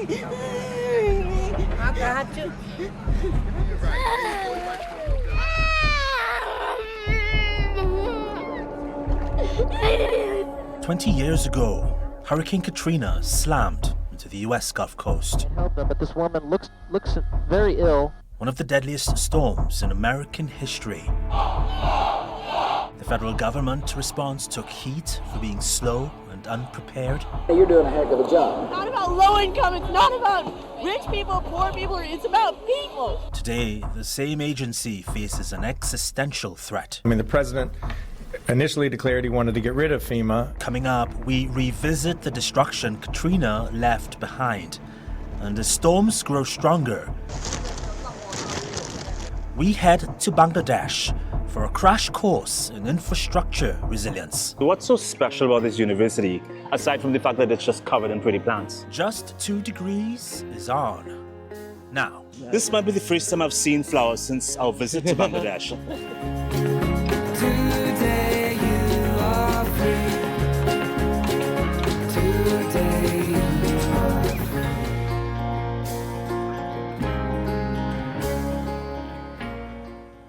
I got you. 20 years ago, Hurricane Katrina slammed into the U.S. Gulf Coast. Help them, but this woman looks very ill. One of the deadliest storms in American history. The federal government response took heat for being slow and unprepared. You're doing a heck of a job. It's not about low income, it's not about rich people, poor people, it's about people. Today, the same agency faces an existential threat. I mean, the president initially declared he wanted to get rid of FEMA. Coming up, we revisit the destruction Katrina left behind. And as storms grow stronger, we head to Bangladesh for a crash course in infrastructure resilience. What's so special about this university, aside from the fact that it's just covered in pretty plants? Just 2 degrees is on. Now, This might be the first time I've seen flowers since our visit to Bangladesh. Today you are free. Today you are free.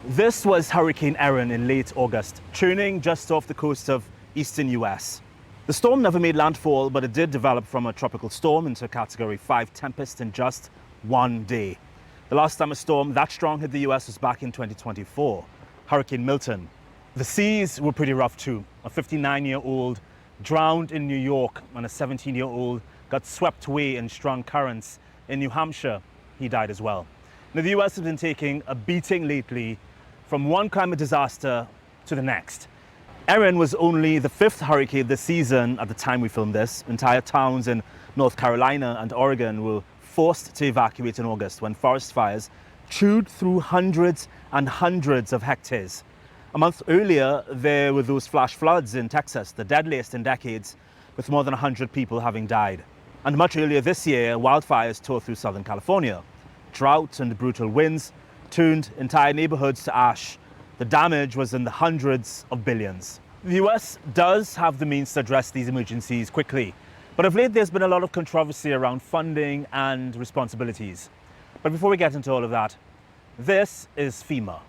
This was Hurricane Erin in late August, churning just off the coast of eastern US. The storm never made landfall, but it did develop from a tropical storm into a Category 5 tempest in just 1 day. The last time a storm that strong hit the US was back in 2024, Hurricane Milton. The seas were pretty rough too. A 59-year-old drowned in New York, and a 17-year-old got swept away in strong currents in New Hampshire. He died as well. Now, the US has been taking a beating lately from one climate disaster to the next. Erin was only the 5th hurricane this season at the time we filmed this. Entire towns in North Carolina and Oregon were forced to evacuate in August when forest fires chewed through hundreds and hundreds of hectares. A month earlier, there were those flash floods in Texas, the deadliest in decades, with more than 100 people having died. And much earlier this year, wildfires tore through Southern California. Drought and brutal winds turned entire neighborhoods to ash. The damage was in the hundreds of billions. The US does have the means to address these emergencies quickly, but of late there's been a lot of controversy around funding and responsibilities. But before we get into all of that, this is FEMA.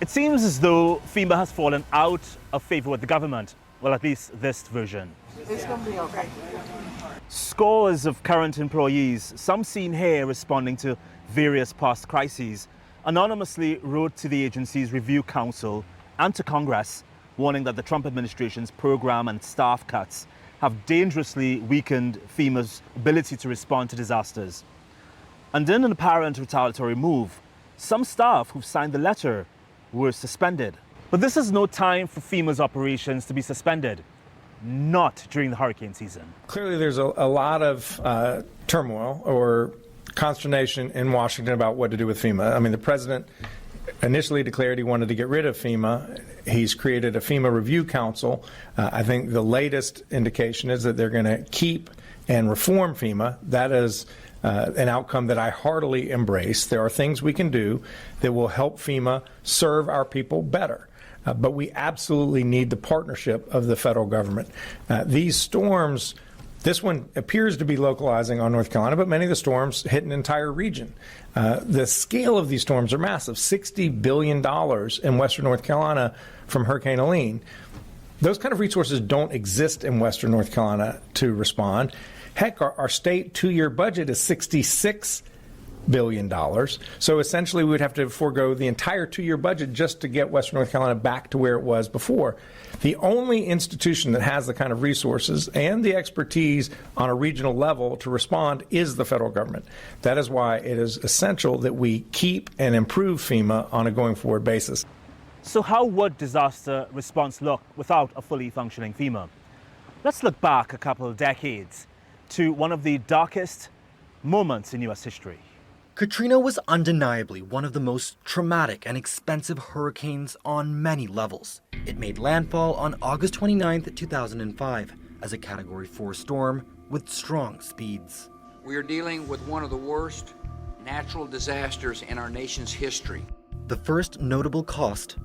It seems as though FEMA has fallen out of favor with the government. Well, at least this version. It's gonna be okay. Scores of current employees, some seen here responding to various past crises, anonymously wrote to the agency's review council and to Congress, warning that the Trump administration's program and staff cuts have dangerously weakened FEMA's ability to respond to disasters. And in an apparent retaliatory move, some staff who've signed the letter were suspended. But this is no time for FEMA's operations to be suspended. not during the hurricane season. Clearly, there's a lot of turmoil or consternation in Washington about what to do with FEMA. I mean, the president initially declared he wanted to get rid of FEMA. He's created a FEMA review council. I think the latest indication is that they're going to keep and reform FEMA. That is an outcome that I heartily embrace. There are things we can do that will help FEMA serve our people better. But we absolutely need the partnership of the federal government. These storms, this one appears to be localizing on North Carolina, but many of the storms hit an entire region. The scale of these storms are massive, $60 billion in western North Carolina from Hurricane Helene. Those kind of resources don't exist in western North Carolina to respond. Heck, our state two-year budget is $66 billion. So essentially we would have to forego the entire two-year budget just to get western North Carolina back to where it was before. The only institution that has the kind of resources and the expertise on a regional level to respond is the federal government. That is why it is essential that we keep and improve FEMA on a going forward basis. So how would disaster response look without a fully functioning FEMA? Let's look back a couple of decades to one of the darkest moments in U.S. history. Katrina was undeniably one of the most traumatic and expensive hurricanes on many levels. It made landfall on August 29, 2005, as a Category 4 storm with strong speeds. We are dealing with one of the worst natural disasters in our nation's history. The first notable cost,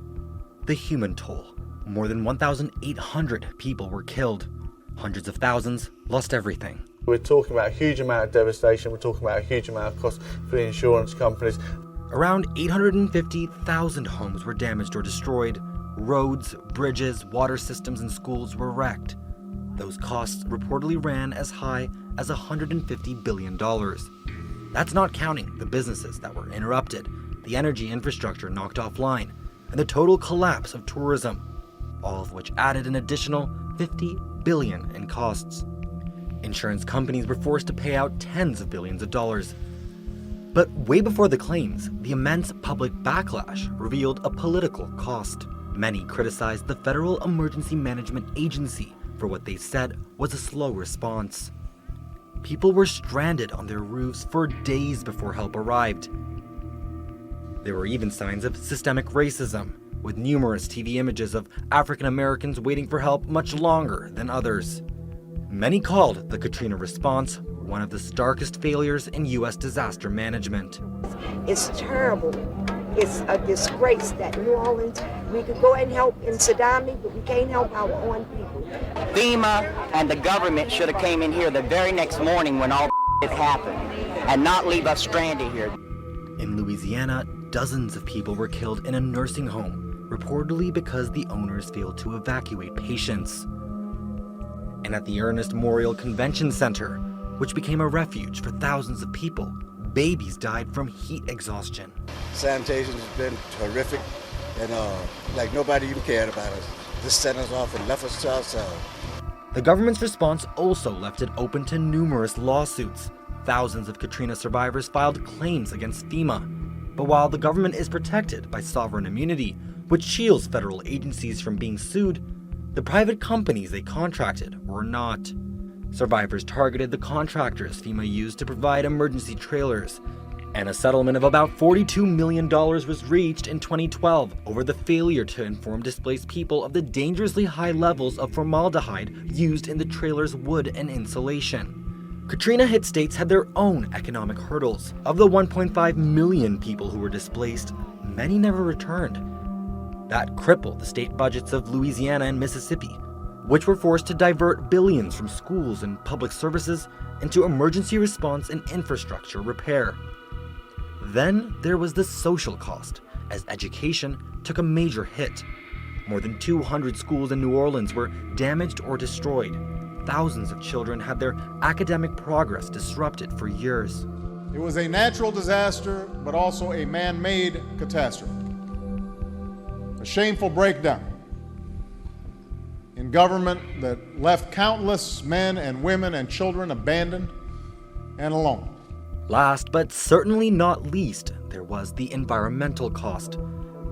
the human toll. More than 1,800 people were killed. Hundreds of thousands lost everything. We're talking about a huge amount of devastation. We're talking about a huge amount of cost for the insurance companies. Around 850,000 homes were damaged or destroyed. Roads, bridges, water systems, and schools were wrecked. Those costs reportedly ran as high as $150 billion. That's not counting the businesses that were interrupted, the energy infrastructure knocked offline, and the total collapse of tourism, all of which added an additional $50 billion in costs. Insurance companies were forced to pay out tens of billions of dollars. But way before the claims, the immense public backlash revealed a political cost. Many criticized the Federal Emergency Mangement Agency for what they said was a slow response. People were stranded on their roofs for days before help arrived. There were even signs of systemic racism, with numerous TV images of African Americans waiting for help much longer than others. Many called the Katrina response one of the starkest failures in U.S. disaster management. It's terrible. It's a disgrace that New Orleans, we could go and help in Saddam, but we can't help our own people. FEMA and the government should have came in here the very next morning when all it happened and not leave us stranded here. In Louisiana, dozens of people were killed in a nursing home, reportedly because the owners failed to evacuate patients. And at the Ernest Memorial Convention Center, which became a refuge for thousands of people, babies died from heat exhaustion. Sanitation has been horrific, and like nobody even cared about us. Just sent us off and left us to ourselves. The government's response also left it open to numerous lawsuits. Thousands of Katrina survivors filed claims against FEMA. But while the government is protected by sovereign immunity, which shields federal agencies from being sued, the private companies they contracted were not. Survivors targeted the contractors FEMA used to provide emergency trailers, and a settlement of about $42 million was reached in 2012 over the failure to inform displaced people of the dangerously high levels of formaldehyde used in the trailer's wood and insulation. Katrina hit states had their own economic hurdles. Of the 1.5 million people who were displaced, many never returned. That crippled the state budgets of Louisiana and Mississippi, which were forced to divert billions from schools and public services into emergency response and infrastructure repair. Then there was the social cost, as education took a major hit. More than 200 schools in New Orleans were damaged or destroyed. Thousands of children had their academic progress disrupted for years. It was a natural disaster, but also a man-made catastrophe. A shameful breakdown in government that left countless men and women and children abandoned and alone. Last but certainly not least, there was the environmental cost.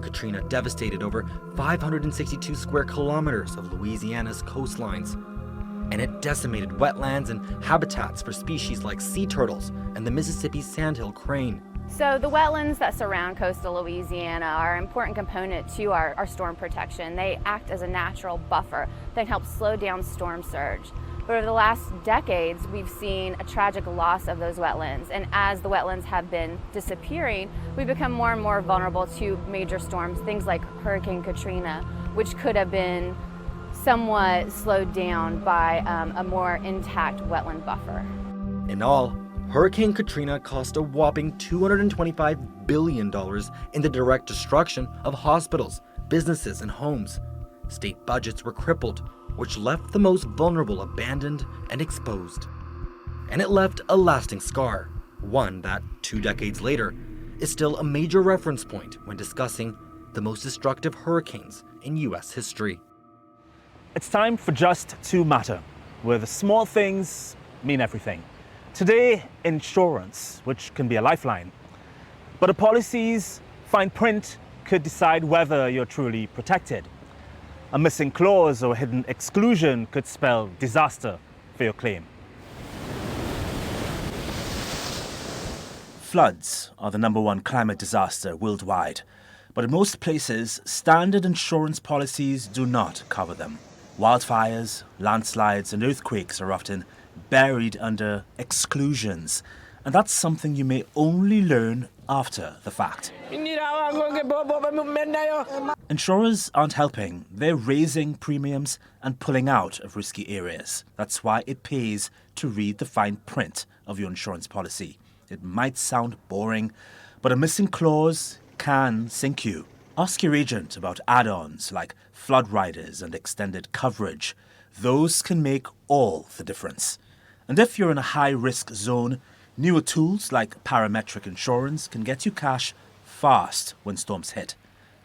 Katrina devastated over 562 square kilometers of Louisiana's coastlines. and it decimated wetlands and habitats for species like sea turtles and the Mississippi sandhill crane. So the wetlands that surround coastal Louisiana are an important component to our storm protection. They act as a natural buffer that helps slow down storm surge. But over the last decades, we've seen a tragic loss of those wetlands. And as the wetlands have been disappearing, we've become more and more vulnerable to major storms, things like Hurricane Katrina, which could have been somewhat slowed down by a more intact wetland buffer. In all, Hurricane Katrina cost a whopping $225 billion in the direct destruction of hospitals, businesses, and homes. State budgets were crippled, which left the most vulnerable abandoned and exposed. And it left a lasting scar, one that, 2 decades later, is still a major reference point when discussing the most destructive hurricanes in U.S. history. It's time for Just to Matter, where the small things mean everything. Today, insurance, which can be a lifeline. But a policy's fine print could decide whether you're truly protected. A missing clause or hidden exclusion could spell disaster for your claim. Floods are the #1 climate disaster worldwide, but in most places, standard insurance policies do not cover them. Wildfires, landslides, and earthquakes are often buried under exclusions, and that's something you may only learn after the fact. Insurers aren't helping. They're raising premiums and pulling out of risky areas. That's why it pays to read the fine print of your insurance policy. It might sound boring, but a missing clause can sink you. Ask your agent about add-ons like flood riders and extended coverage. Those can make all the difference. And if you're in a high-risk zone, newer tools like parametric insurance can get you cash fast when storms hit.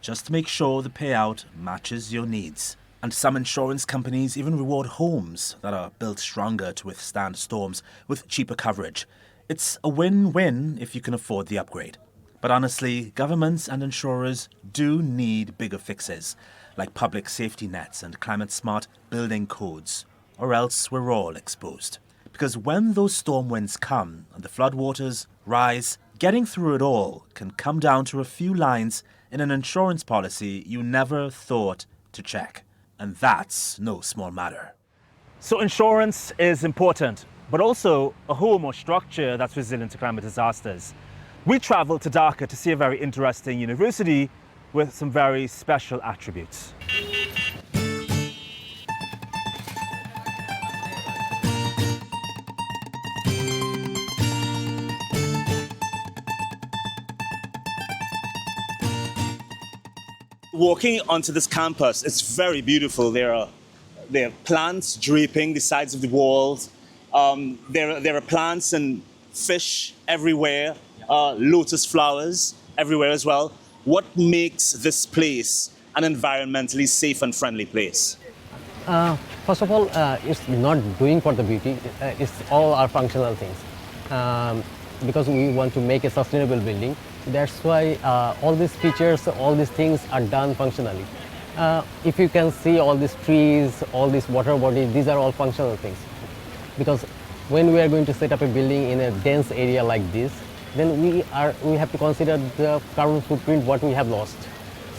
Just make sure the payout matches your needs. And some insurance companies even reward homes that are built stronger to withstand storms with cheaper coverage. It's a win-win if you can afford the upgrade. But honestly, governments and insurers do need bigger fixes, like public safety nets and climate-smart building codes, or else we're all exposed. Because when those storm winds come and the floodwaters rise, getting through it all can come down to a few lines in an insurance policy you never thought to check. And that's no small matter. So insurance is important, but also a home or structure that's resilient to climate disasters. We traveled to Dhaka to see a very interesting university with some very special attributes. Walking onto this campus, it's very beautiful. There are plants draping the sides of the walls. There are plants and fish everywhere, lotus flowers everywhere as well. What makes this place an environmentally safe and friendly place? First of all, it's not doing for the beauty. It's all our functional things. Because we want to make a sustainable building. That's why all these features, all these things are done functionally. If you can see all these trees, all these water bodies, these are all functional things. Because when we are going to set up a building in a dense area like this, then we have to consider the carbon footprint what we have lost.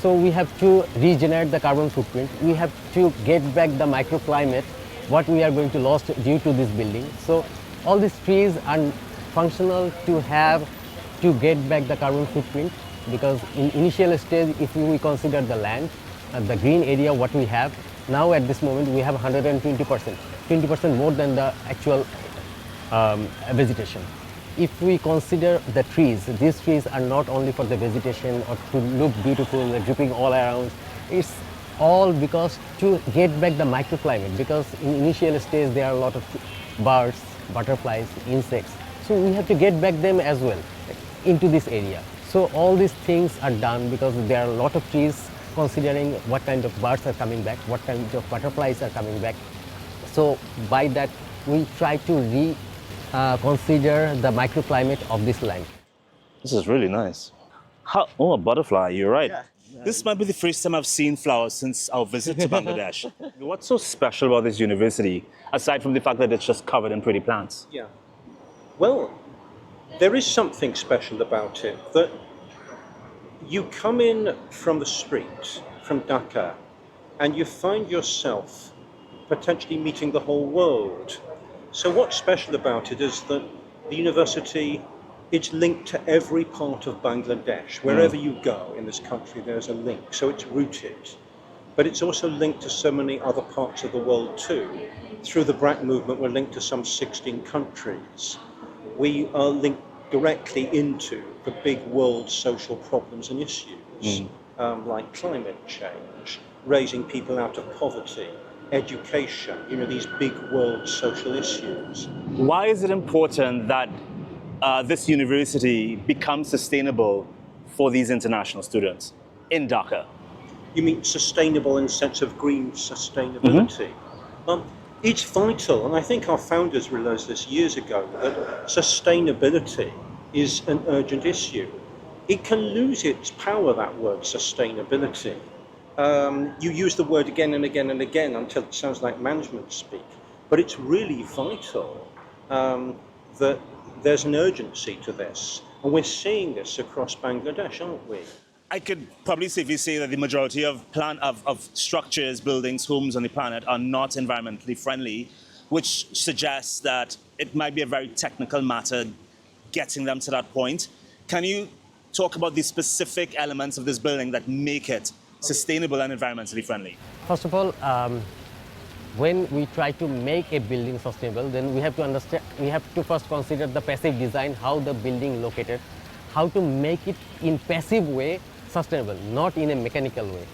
So we have to regenerate the carbon footprint. We have to get back the microclimate what we are going to lose due to this building. So all these trees are functional to get back the carbon footprint, because in initial stage, if we consider the land, the green area what we have, now at this moment we have 120%, 20% more than the actual vegetation. If we consider the trees, these trees are not only for the vegetation or to look beautiful, dripping all around, it's all because to get back the microclimate, because in initial stage there are a lot of birds, butterflies, insects. So we have to get back them as well into this area. So all these things are done because there are a lot of trees, considering what kind of birds are coming back, what kind of butterflies are coming back. So by that we try to consider the microclimate of this land. This is really nice. Oh, a butterfly, you're right. Yeah. This might be the first time I've seen flowers since our visit to Bangladesh. What's so special about this university, aside from the fact that it's just covered in pretty plants? Yeah. Well, there is something special about it, that you come in from the street, from Dhaka, and you find yourself potentially meeting the whole world. So what's special about it is that the university, it's linked to every part of Bangladesh. Wherever you go in this country, there's a link. So it's rooted. But it's also linked to so many other parts of the world too. Through the BRAC movement, we're linked to some 16 countries. We are linked directly into the big world social problems and issues, like climate change, raising people out of poverty, education, these big world social issues. Why is it important that this university becomes sustainable for these international students in Dhaka? You mean sustainable in the sense of green sustainability? It's vital, and I think our founders realized this years ago, that sustainability is an urgent issue. It can lose its power, that word, sustainability. You use the word again and again and again until it sounds like management speak. But it's really vital that there's an urgency to this. And we're seeing this across Bangladesh, aren't we? I could probably safely say that the majority of structures, buildings, homes on the planet are not environmentally friendly, which suggests that it might be a very technical matter getting them to that point. Can you talk about the specific elements of this building that make it sustainable and environmentally friendly? First of all, when we try to make a building sustainable, then we have to first consider the passive design, how the building located, how to make it in passive way sustainable, not in a mechanical way.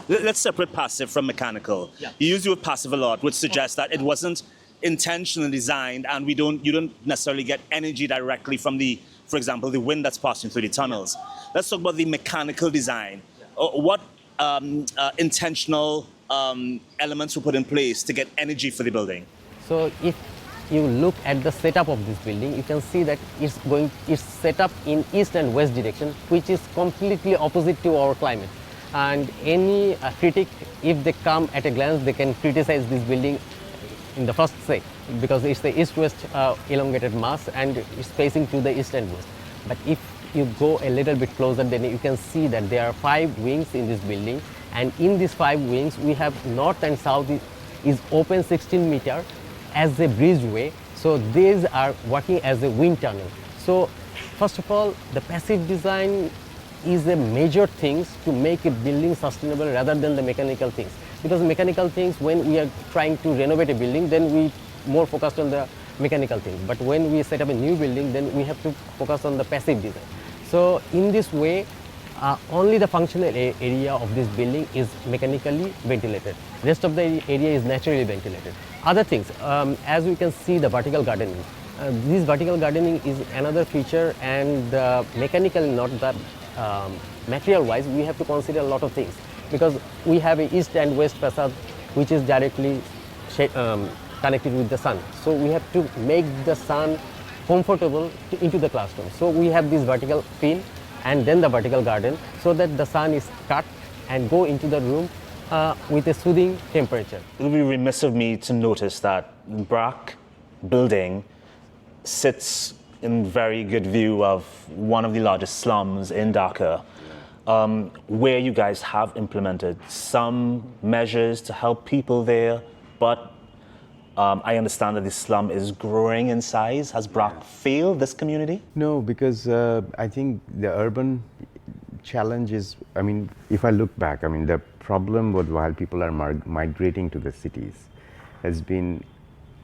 Let's separate passive from mechanical. Yeah. You use the word passive a lot, which suggests that it wasn't intentionally designed, and you don't necessarily get energy directly from for example, the wind that's passing through the tunnels. Let's talk about the mechanical design. What intentional elements were put in place to get energy for the building? So if you look at the setup of this building, you can see that it's set up in east and west direction, which is completely opposite to our climate. And any critic, if they come at a glance, they can criticize this building in the first say, because it's the east-west elongated mass and it's facing to the east and west. But if you go a little bit closer, then you can see that there are 5 wings in this building, and in these 5 wings we have north and south is open 16 meter as a breezeway. So these are working as a wind tunnel. So first of all, the passive design is a major thing to make a building sustainable rather than the mechanical things. Because mechanical things, when we are trying to renovate a building, then we more focused on the mechanical things. But when we set up a new building, then we have to focus on the passive design. So in this way, only the functional area of this building is mechanically ventilated. Rest of the area is naturally ventilated. Other things, as we can see, the vertical gardening. This vertical gardening is another feature, and mechanically, not that material-wise, we have to consider a lot of things, because we have an east and west facade which is directly connected with the sun. So we have to make the sun comfortable into the classroom. So we have this vertical pin and then the vertical garden, so that the sun is cut and go into the room with a soothing temperature. It would be remiss of me to notice that the BRAC building sits in very good view of one of the largest slums in Dhaka, where you guys have implemented some measures to help people there, but I understand that the slum is growing in size. Has BRAC failed this community? No, because I think the urban challenge is, if I look back, the problem while people are migrating to the cities has been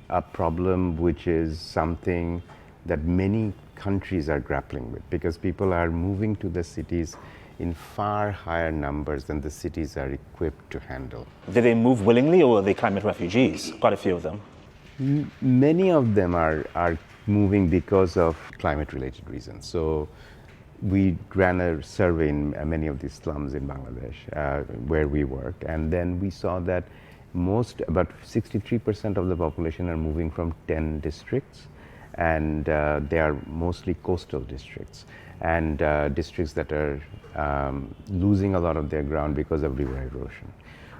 a problem which is something that many countries are grappling with, because people are moving to the cities in far higher numbers than the cities are equipped to handle. Did they move willingly, or are they climate refugees? Quite a few of them. Many of them are moving because of climate-related reasons. So we ran a survey in many of these slums in Bangladesh where we work, and then we saw that about 63% of the population are moving from 10 districts, and they are mostly coastal districts and districts that are losing a lot of their ground because of river erosion.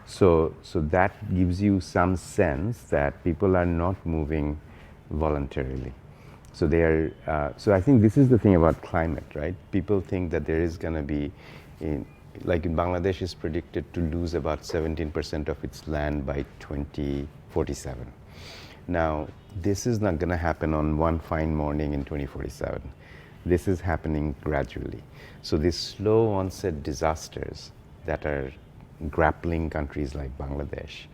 So that gives you some sense that people are not moving voluntarily. So they are. So I think this is the thing about climate, right? People think that there is going to be, like in Bangladesh, is predicted to lose about 17% of its land by 2047. Now, this is not going to happen on one fine morning in 2047. This is happening gradually. So these slow onset disasters that are grappling countries like Bangladesh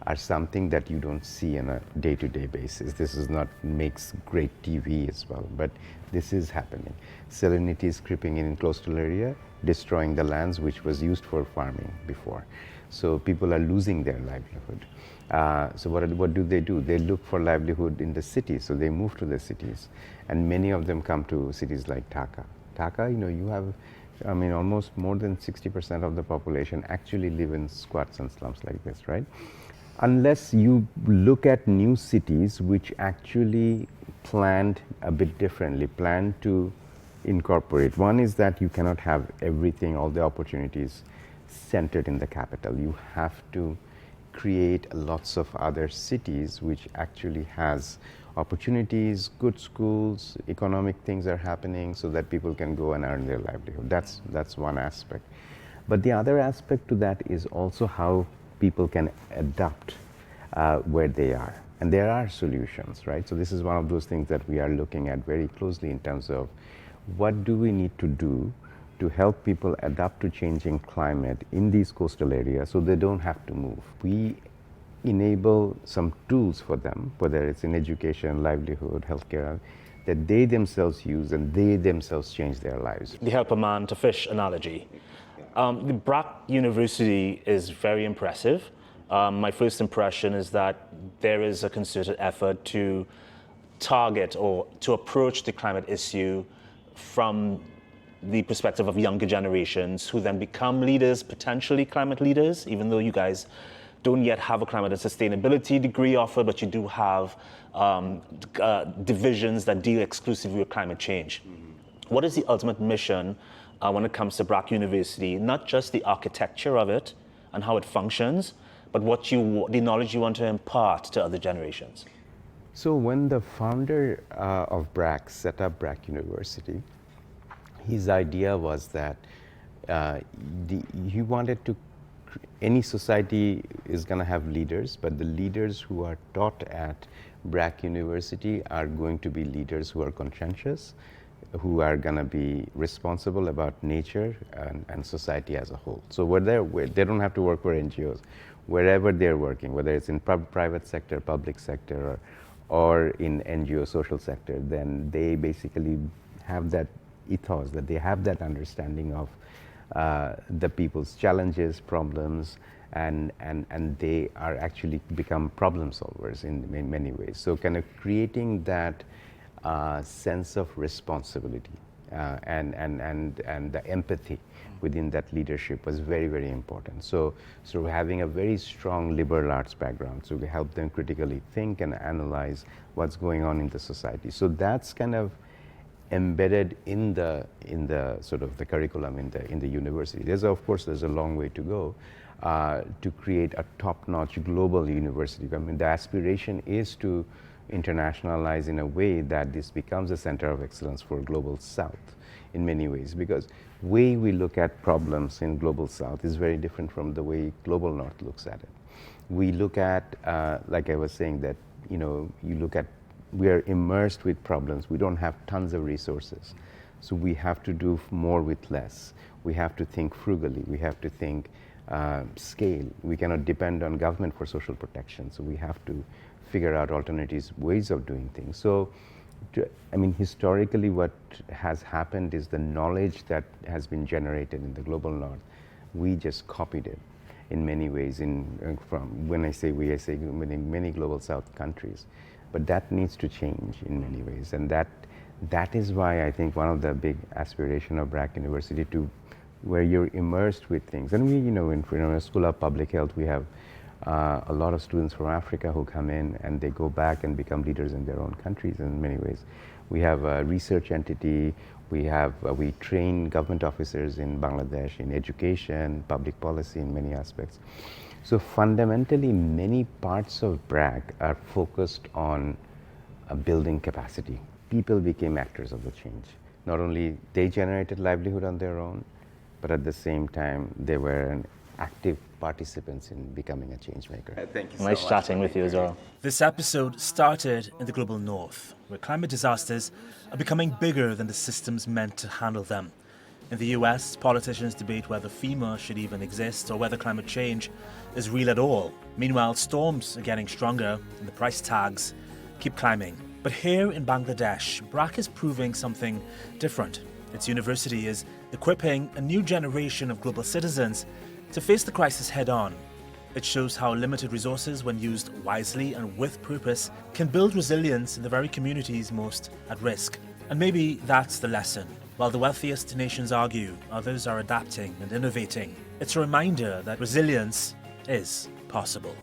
are something that you don't see on a day-to-day basis. This is not makes great TV as well, but this is happening. Salinity is creeping in coastal area, destroying the lands which was used for farming before. So people are losing their livelihood. So what do? They look for livelihood in the cities, so they move to the cities. And many of them come to cities like Dhaka. Dhaka, you have, almost more than 60% of the population actually live in squats and slums like this, right? Unless you look at new cities which actually planned a bit differently, planned to incorporate. One is that you cannot have everything, all the opportunities centered in the capital. You have to create lots of other cities which actually has opportunities, good schools, economic things are happening so that people can go and earn their livelihood. That's one aspect. But the other aspect to that is also how people can adapt where they are. And there are solutions, right? So this is one of those things that we are looking at very closely in terms of what do we need to do to help people adapt to changing climate in these coastal areas so they don't have to move. We enable some tools for them, whether it's in education, livelihood, healthcare, that they themselves use and they themselves change their lives. The help a man to fish analogy. The BRAC University is very impressive. My first impression is that there is a concerted effort to target or to approach the climate issue from the perspective of younger generations who then become leaders, potentially climate leaders, even though you guys don't yet have a climate and sustainability degree offered, but you do have divisions that deal exclusively with climate change. Mm-hmm. What is the ultimate mission when it comes to BRAC University? Not just the architecture of it and how it functions, but the knowledge you want to impart to other generations. So when the founder of BRAC set up BRAC University, his idea was that he wanted to, any society is going to have leaders, but the leaders who are taught at BRAC University are going to be leaders who are conscientious, who are going to be responsible about nature and society as a whole. So they don't have to work for NGOs. Wherever they're working, whether it's in private sector, public sector, or in NGO social sector, then they basically have that ethos, that they have that understanding of the people's challenges, problems, and they are actually become problem solvers in many ways. So kind of creating that sense of responsibility and the empathy within that leadership was very, very important. So having a very strong liberal arts background, so we help them critically think and analyze what's going on in the society. So that's kind of embedded in the sort of the curriculum in the university. There's a long way to go to create a top-notch global university. I mean, the aspiration is to internationalize in a way that this becomes a center of excellence for Global South in many ways, because way we look at problems in Global South is very different from the way Global North looks at it. We look at, like I was saying, that we are immersed with problems. We don't have tons of resources. So we have to do more with less. We have to think frugally. We have to think scale. We cannot depend on government for social protection. So we have to figure out alternatives, ways of doing things. So, historically what has happened is the knowledge that has been generated in the Global North, we just copied it in many ways from, when I say we, I say many Global South countries. But that needs to change in many ways, and that is why I think one of the big aspiration of BRAC University where you're immersed with things. And we, in a School of Public Health, we have A lot of students from Africa who come in and they go back and become leaders in their own countries in many ways. We have a research entity, we train government officers in Bangladesh in education, public policy, in many aspects. So fundamentally, many parts of BRAC are focused on building capacity. People became actors of the change. Not only they generated livelihood on their own, but at the same time, they were an active participants in becoming a change maker. Thank you so Nice much. chatting with you as well. This episode started in the global north, where climate disasters are becoming bigger than the systems meant to handle them. In the US, politicians debate whether FEMA should even exist or whether climate change is real at all. Meanwhile, storms are getting stronger and the price tags keep climbing. But here in Bangladesh, BRAC is proving something different. Its university is equipping a new generation of global citizens to face the crisis head-on. It shows how limited resources, when used wisely and with purpose, can build resilience in the very communities most at risk. And maybe that's the lesson. While the wealthiest nations argue, others are adapting and innovating. It's a reminder that resilience is possible.